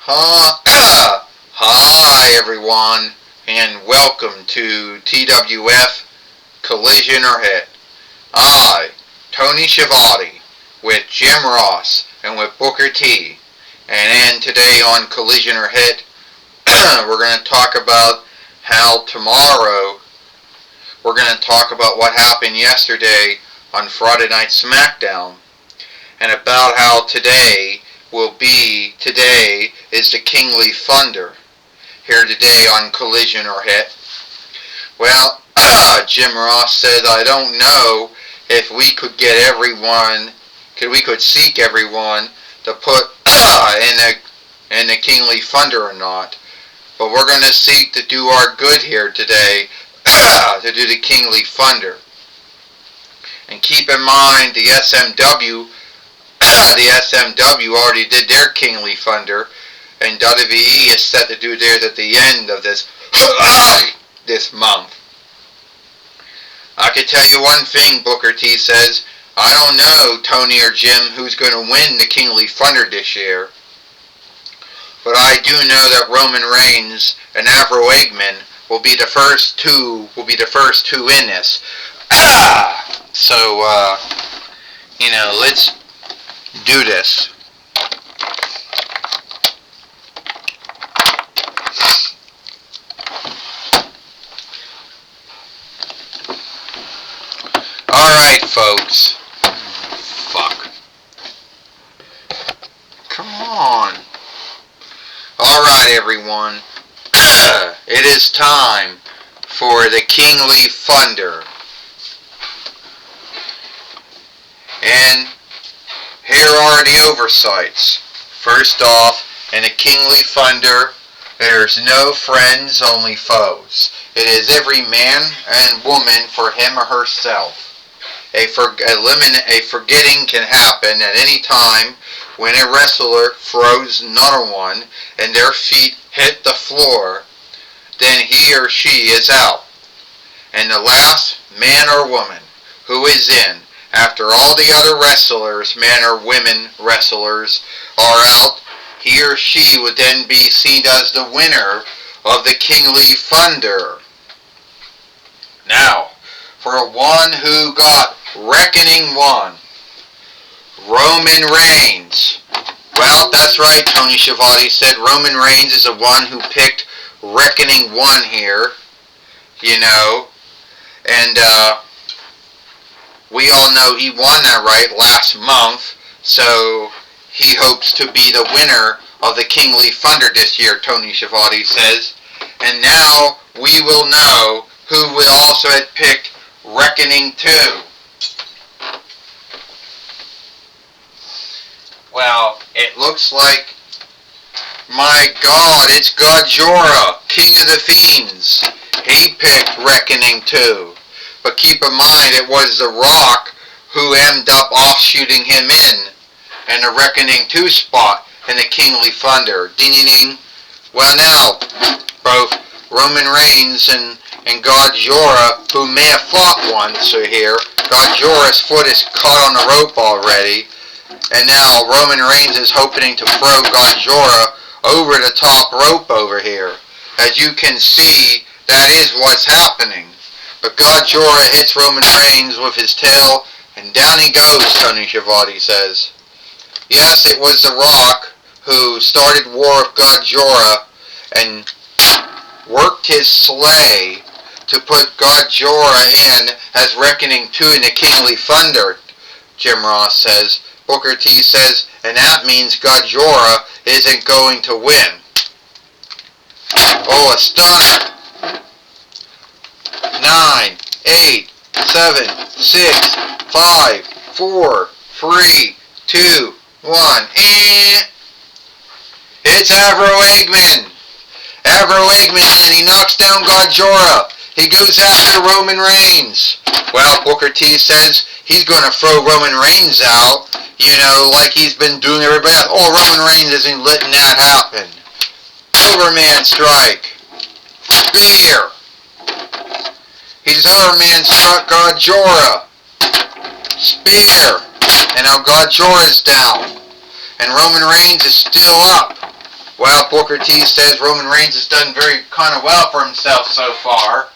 Hi everyone, and welcome to TWF Collision or Hit. I, Tony Schiavone, with Jim Ross and with Booker T. And today on Collision or Hit, we're going to talk about how tomorrow we're going to talk about what happened yesterday on Friday Night SmackDown, and about how today is the Kingly Thunder, here today on Collision or Hit. Well, Jim Ross said, I don't know if we could seek everyone to put in the Kingly Thunder or not, but we're going to seek to do our good here today, to do the Kingly Thunder. And keep in mind, the SMW already did their Kingly Thunder, and WWE is set to do theirs at the end of this month. I can tell you one thing, Booker T says, I don't know, Tony or Jim, who's going to win the Kingly Thunder this year. But I do know that Roman Reigns and Avro Eggman will be the first two in this. So, let's do this. Alright, folks. Fuck. Come on. Alright, everyone. It is time for the Kingly Thunder. And here are the oversights. First off, in the Kingly Thunder, there's no friends, only foes. It is every man and woman for him or herself. A forgetting can happen at any time when a wrestler throws another one and their feet hit the floor. Then he or she is out. And the last man or woman who is in, after all the other wrestlers, man or women wrestlers, are out, he or she would then be seen as the winner of the Kingly Thunder. Now, for one who got Reckoning 1, Roman Reigns. Well, that's right, Tony Schiavone said Roman Reigns is the one who picked Reckoning 1 here, and we all know he won that right last month, so he hopes to be the winner of the Kingly Thunder this year, Tony Schiavone says. And now we will know who will also had picked Reckoning 2. Well, it looks like, my God, it's Gajora, King of the Fiends. He picked Reckoning 2. But keep in mind, it was The Rock who ended up offshooting him in the Reckoning 2 spot in the Kingly Thunder. Ding ding ding. Well now, both Roman Reigns and Gajora, who may have fought once here, Gajora's foot is caught on the rope already. And now Roman Reigns is hoping to throw Gajora over the top rope over here. As you can see, that is what's happening. But Gajora hits Roman Reigns with his tail, and down he goes, Tony Schiavone says. Yes, it was The Rock who started war with Gajora and worked his sleigh to put Gajora in as Reckoning 2 in the Kingly Thunder, Jim Ross says. Booker T says, and that means Gajora isn't going to win. Oh, a stunner. 9, 8, 7, 6, 5, 4, 3, 2, 1, and it's Avro Eggman. Avro Eggman, and he knocks down Gajora. He goes after Roman Reigns. Well, Booker T says he's going to throw Roman Reigns out, like he's been doing everybody else. Oh, Roman Reigns isn't letting that happen. Overman strike. Spear. His Overman struck Gajora. Spear. And now Gajora's down. And Roman Reigns is still up. Well, Booker T says Roman Reigns has done very kind of well for himself so far.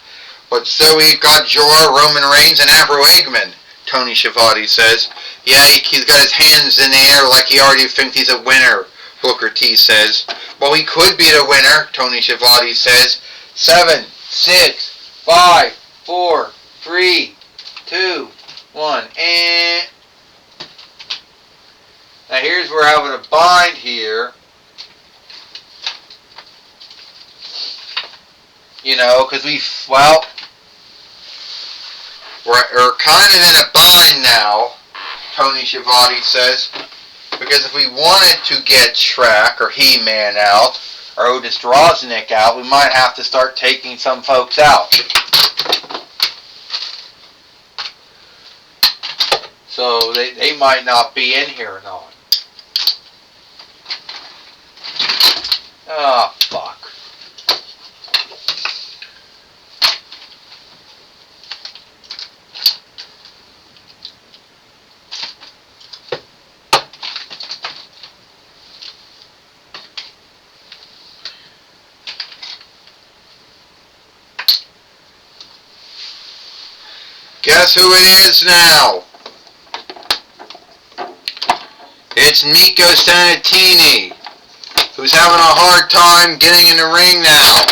But so he got Jorah, Roman Reigns, and Avro Eggman, Tony Schiavone says. Yeah, he's got his hands in the air like he already thinks he's a winner, Booker T says. Well, he could be the winner, Tony Schiavone says. 7, 6, 5, 4, 3, 2, 1, and... Now here's where we're having a bind here. You know, because we're kind of in a bind now, Tony Schiavone says. Because if we wanted to get Shrek or He-Man out, or Otis Droznik out, we might have to start taking some folks out. So they might not be in here or not. Oh, fuck. Guess who it is now? It's Nico Sanatini, who's having a hard time getting in the ring now.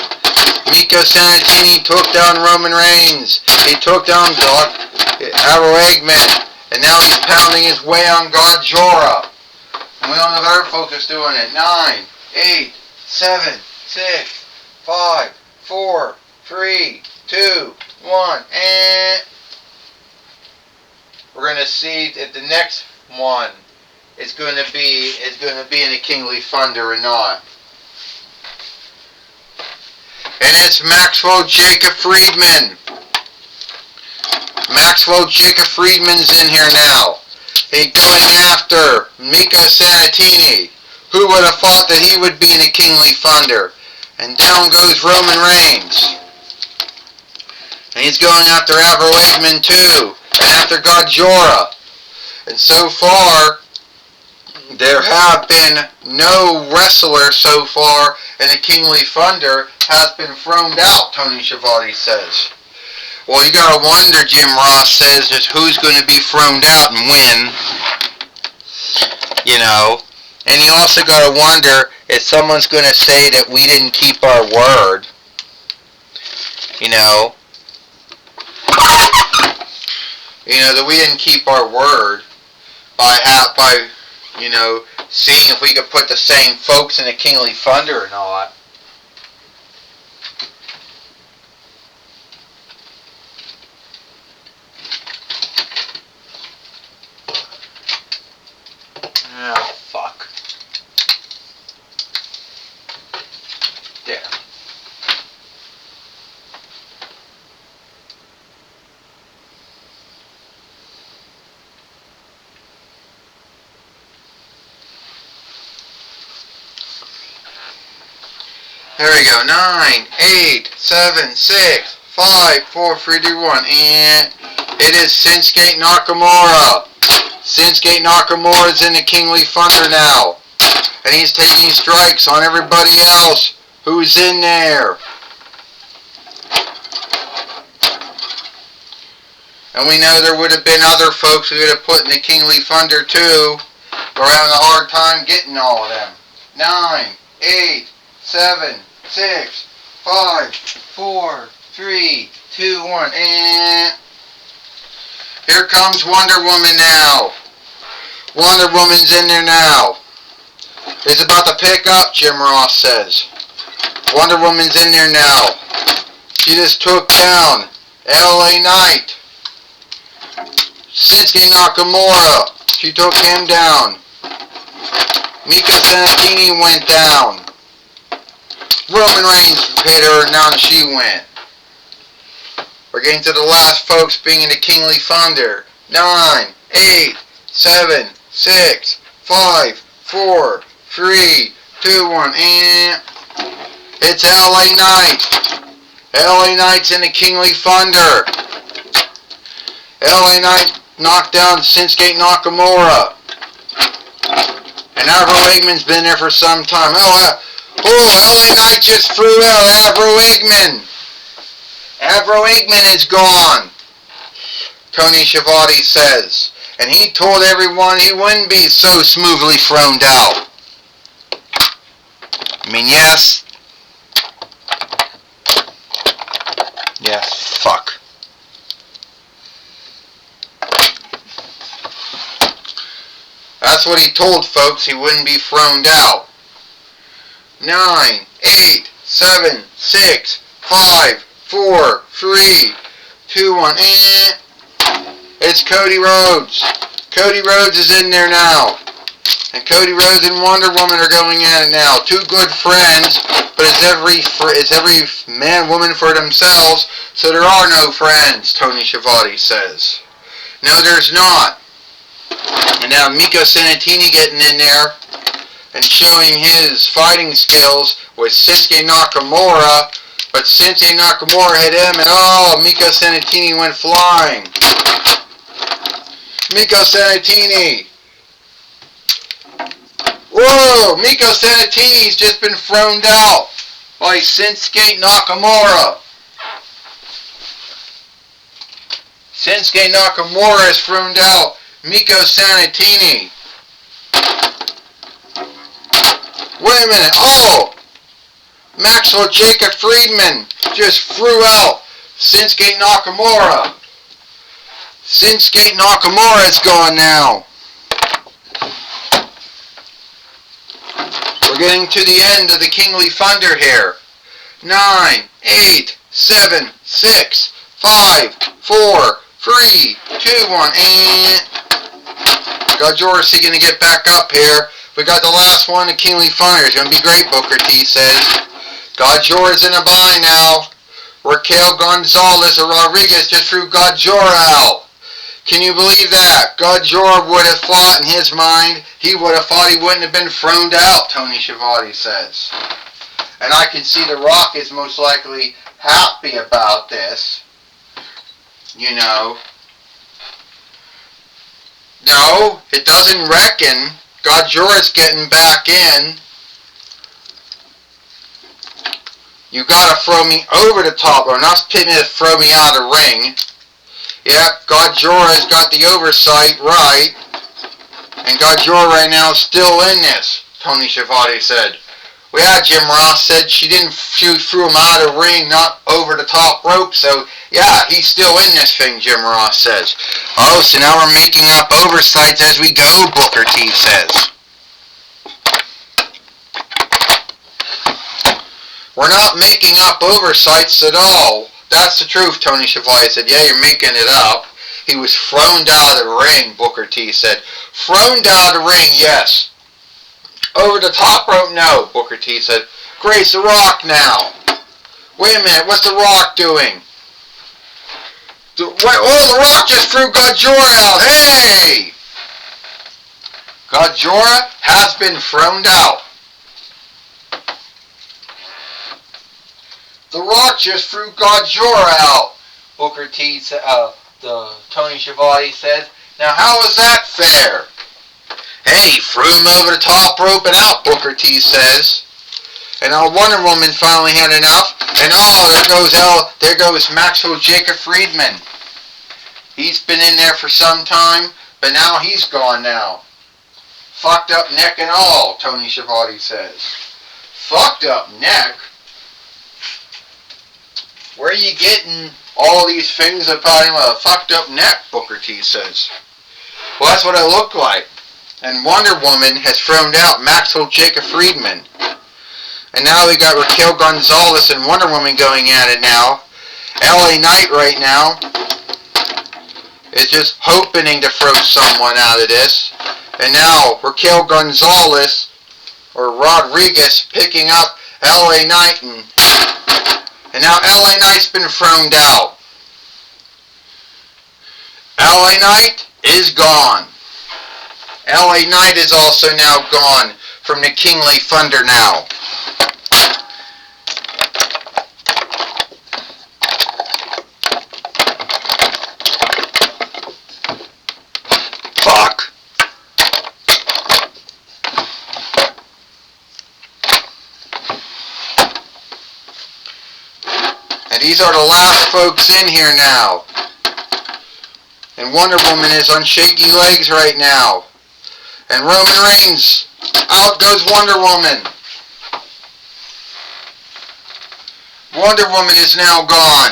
Nico Sanatini took down Roman Reigns. He took down Avro Eggman. And now he's pounding his way on God Jorah. And we don't have other folks doing it. 9, 8, 7, 6, 5, 4, 3, 2, 1, and... We're going to see if the next one is going to be in the Kingly Thunder or not. And it's Maxwell Jacob Friedman. Maxwell Jacob Friedman's in here now. He's going after Nico Sanatini. Who would have thought that he would be in the Kingly Thunder? And down goes Roman Reigns. And he's going after Avro Eggman too. And after God Jorah. And so far, there have been no wrestler so far in the Kingly Thunder has been thrown out, Tony Schiavone says. Well, you gotta wonder, Jim Ross says, just who's going to be thrown out and when. You know. And you also gotta wonder if someone's going to say that we didn't keep our word. You know. That we didn't keep our word by seeing if we could put the same folks in the Kingly Thunder or not. Oh, fuck. There. There we go. 9, 8, 7, 6, 5, 4, 3, 2, 1. And it is Shinsuke Nakamura. Shinsuke Nakamura is in the Kingly Thunder now. And he's taking strikes on everybody else who's in there. And we know there would have been other folks who would have put in the Kingly Thunder too. We're having a hard time getting all of them. 9, 8, 7, 6, 5, 4, 3, 2, 1, and here comes Wonder Woman now. Wonder Woman's in there now. It's about to pick up, Jim Ross says. Wonder Woman's in there now. She just took down LA Knight. Shinsuke Nakamura. She took him down. Nico Sanatini went down. Roman Reigns hit her, and down she went. We're getting to the last folks being in the Kingly Thunder. 9, 8, 7, 6, 5, 4, 3, 2, 1, and it's LA Knight. LA Knight's in the Kingly Thunder. LA Knight knocked down Shinsuke Nakamura. And Avro Eggman's been there for some time. Oh, LA Knight just threw out Avro Eggman. Avro Eggman is gone, Tony Schiavone says. And he told everyone he wouldn't be so smoothly thrown out. I mean, yes. Yes, fuck. That's what he told folks, he wouldn't be thrown out. 9, 8, 7, 6, 5, 4, 3, 2, 1, It's Cody Rhodes. Cody Rhodes is in there now. And Cody Rhodes and Wonder Woman are going at it now. Two good friends, but it's every man, woman for themselves, so there are no friends, Tony Schiavone says. No, there's not. And now Miko Sanatini getting in there and showing his fighting skills with Shinsuke Nakamura, but Shinsuke Nakamura hit him and Miko Sanatini went flying. Miko Sanatini. Whoa, Miko Sanatini's just been thrown out by Shinsuke Nakamura. Shinsuke Nakamura has thrown out Miko Sanatini. Wait a minute. Oh! Maxwell Jacob Friedman just threw out Shinsuke Nakamura. Shinsuke Nakamura is gone now. We're getting to the end of the Kingly Thunder here. 9, 8, 7, 6, 5, 4, 3, 2, 1, and Gajorsi going to get back up here. We got the last one, the Kingly Thunder. It's going to be great, Booker T says. Gajor's in a bind now. Raquel Gonzalez or Rodriguez just threw Gajor out. Can you believe that? Gajor would have thought in his mind, he would have thought he wouldn't have been thrown out, Tony Schiavone says. And I can see The Rock is most likely happy about this. You know. No, it doesn't reckon. Gajor is getting back in. You gotta throw me over the top, or not pitting to throw me out of the ring. Yep, Gajor has got the oversight right. And Gajor right now is still in this, Tony Schiavone said. Well, yeah, Jim Ross said she threw him out of the ring, not over the top rope, so yeah, he's still in this thing, Jim Ross says. Oh, so now we're making up oversights as we go, Booker T says. We're not making up oversights at all. That's the truth, Tony Schiavone said. Yeah, you're making it up. He was thrown out of the ring, Booker T said. Thrown out of the ring, yes. Over the top rope, no, Booker T said. Grace, The Rock now. Wait a minute, what's The Rock doing? The Rock just threw Gajor out. Hey! Gajor has been thrown out. The Rock just threw Gajor out, Booker T said. The Tony Schiavone says. Now, how is that fair? Hey, threw him over the top rope and out, Booker T says. And Wonder Woman finally had enough. And there goes Maxwell Jacob Friedman. He's been in there for some time, but now he's gone now. Fucked up neck and all, Tony Schiavone says. Fucked up neck? Where are you getting all these things about him with a fucked up neck, Booker T says. Well, that's what it looked like. And Wonder Woman has thrown out Maxwell Jacob Friedman. And now we got Raquel Gonzalez and Wonder Woman going at it now. LA Knight right now is just hoping to throw someone out of this. And now Raquel Gonzalez or Rodriguez picking up LA Knight and now LA Knight's been thrown out. LA Knight is gone. LA Knight is also now gone from the Kingly Thunder now. Fuck. And these are the last folks in here now. And Wonder Woman is on shaky legs right now. And Roman Reigns, out goes Wonder Woman. Wonder Woman is now gone.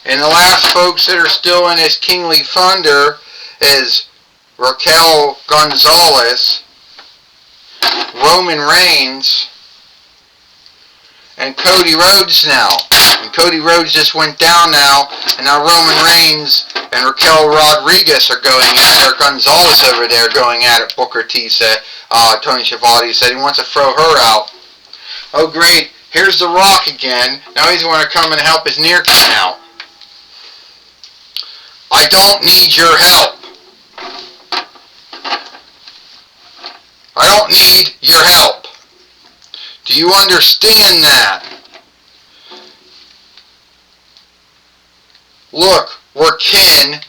And the last folks that are still in this kingly thunder is Raquel Gonzalez, Roman Reigns, and Cody Rhodes now. And Cody Rhodes just went down now, and now Roman Reigns and Raquel Rodriguez are going at it, or Gonzalez over there going at it. Booker T said, Tony Schiavone said he wants to throw her out. Oh great, here's The Rock again. Now he's going to come and help his near kin out. I don't need your help. I don't need your help. Do you understand that? Look, we're kin.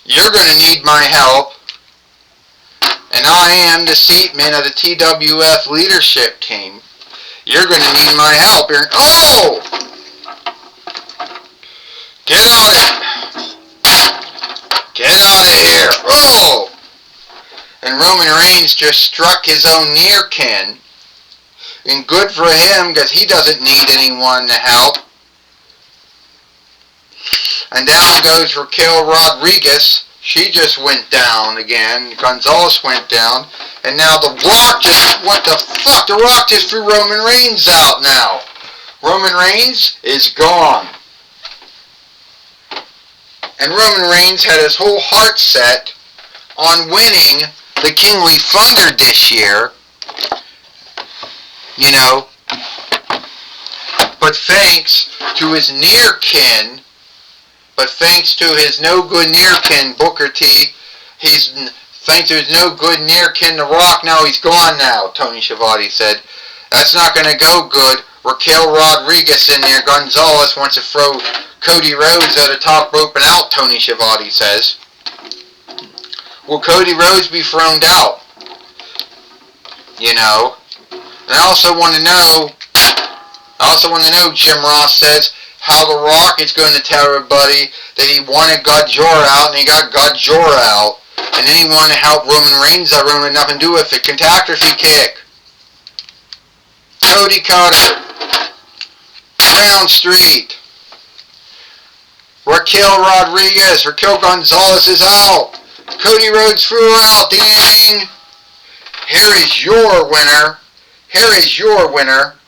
You're going to need my help. And I am the seatman of the TWF leadership team. You're going to need my help. Oh! Get on it. Get out of here. Oh! And Roman Reigns just struck his own near kin. And good for him, because he doesn't need anyone to help. And down goes Raquel Rodriguez. She just went down again. Gonzalez went down. And now The Rock just, what the fuck? The Rock just threw Roman Reigns out now. Roman Reigns is gone. And Roman Reigns had his whole heart set on winning the Kingly Thunder this year. You know. But thanks to his near kin, no good near kin, Booker T, thanks to his no good near kin, The Rock, now he's gone now, Tony Schiavone said. That's not going to go good. Raquel Rodriguez in there, Gonzalez wants to throw Cody Rhodes at the top rope and out, Tony Schiavone says. Will Cody Rhodes be thrown out? You know. And I also want to know, Jim Ross says, how The Rock is going to tell everybody that he wanted Gajora out and he got Gajora out. And then he wanted to help Roman Reigns that Roman had nothing to do with it. Catastrophe kick. Cody Cutter. Brown Street. Raquel Rodriguez. Raquel Gonzalez is out. Cody Rhodes threw her out. Ding. Here is your winner. Here is your winner.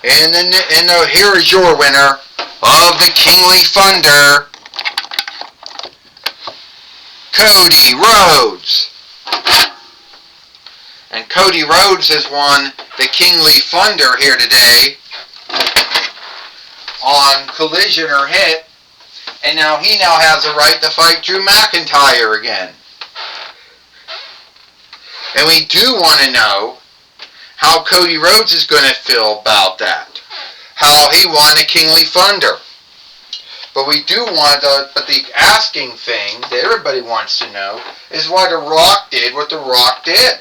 And here is your winner of the Kingly Thunder, Cody Rhodes. And Cody Rhodes has won the Kingly Thunder here today on Collision or Hit. And now he has the right to fight Drew McIntyre again. And we do want to know how Cody Rhodes is going to feel about that. How he won the Kingly Thunder. But we do want but the asking thing that everybody wants to know is why The Rock did what The Rock did.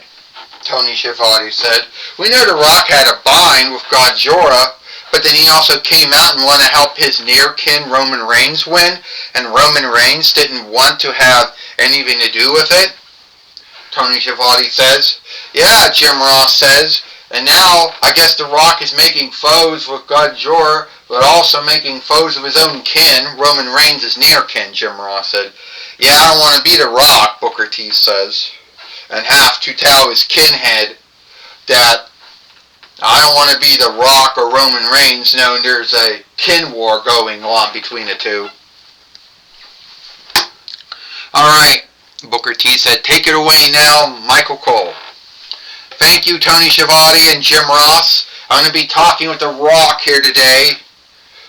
Tony Schiavone said. We know The Rock had a bind with Gajora, but then he also came out and wanted to help his near kin Roman Reigns win, and Roman Reigns didn't want to have anything to do with it. Tony Schiavone says. Yeah, Jim Ross says. And now, I guess The Rock is making foes with Gajora, but also making foes of his own kin. Roman Reigns is near kin, Jim Ross said. Yeah, I don't want to be The Rock, Booker T says. And have to tell his kinhead that I don't want to be The Rock or Roman Reigns, knowing there's a kin war going on between the two. Alright, Booker T said, take it away now, Michael Cole. Thank you, Tony Schiavone and Jim Ross. I'm going to be talking with The Rock here today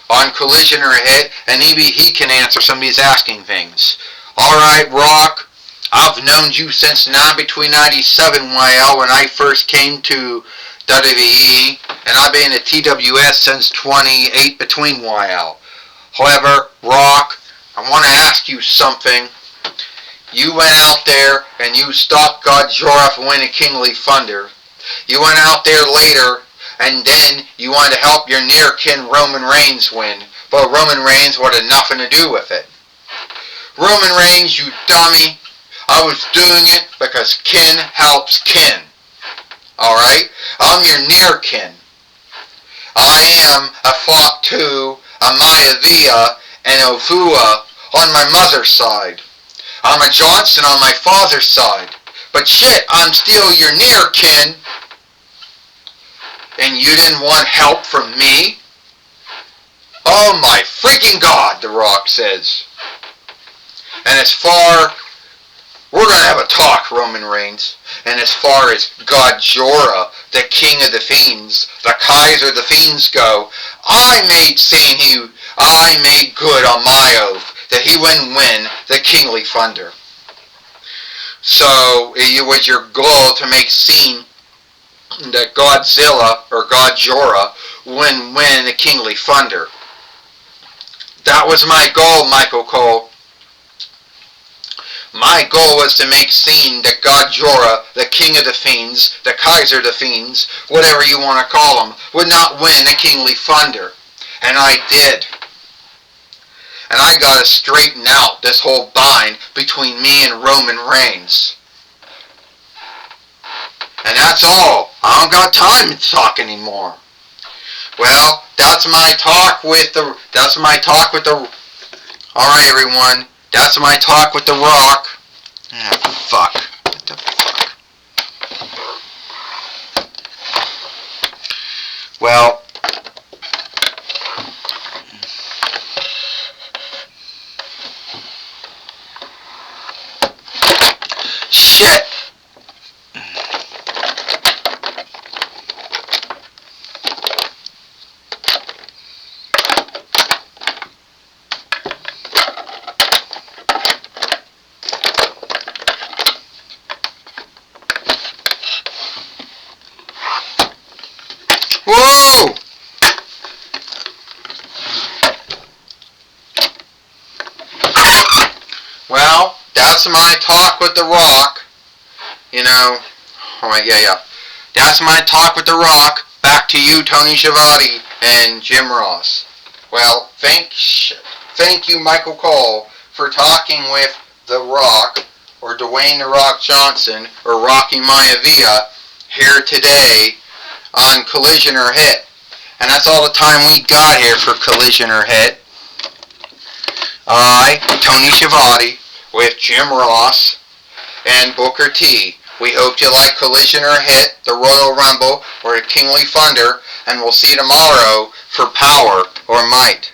on Collision or Hit, and maybe he can answer some of these asking things. Alright, Rock, I've known you since between 97, YL, when I first came to WWE, and I've been at TWS since 28 between YL. However, Rock, I want to ask you something. You went out there and you stopped God Jorah from winning Kingly Thunder. You went out there later and then you wanted to help your near kin Roman Reigns win. But Roman Reigns wanted nothing to do with it. Roman Reigns, you dummy. I was doing it because kin helps kin. Alright? I'm your near kin. I am a Fatu, a Mayathea, and Ovua on my mother's side. I'm a Johnson on my father's side. But shit, I'm still your near kin. And you didn't want help from me? Oh my freaking God, The Rock says. And as far... We're going to have a talk, Roman Reigns. And as far as God Jorah, the King of the Fiends, the Kaiser of the Fiends go, I made good on my oath that he wouldn't win the Kingly Thunder. So it was your goal to make scene that Godzilla or God Jorah wouldn't win the Kingly Thunder. That was my goal, Michael Cole. My goal was to make scene that God Jorah, the King of the Fiends, the Kaiser of the Fiends, whatever you want to call him, would not win the Kingly Thunder. And I did. And I got to straighten out this whole bind between me and Roman Reigns. And that's all. I don't got time to talk anymore. Well, that's my talk with the... Alright, everyone. That's my talk with The Rock. Ah, fuck. What the fuck? Well... Shit! Whoa! Well, that's my talk with The Rock. You know, alright, yeah. That's my talk with The Rock. Back to you, Tony Schiavone and Jim Ross. Well, thank you, Michael Cole, for talking with The Rock, or Dwayne The Rock Johnson, or Rocky Maivia, here today on Collision or Hit. And that's all the time we got here for Collision or Hit. I, Tony Schiavone, with Jim Ross and Booker T. We hope you like Collision or Hit, the Royal Rumble, or Kingly Thunder, and we'll see you tomorrow for Power or Might.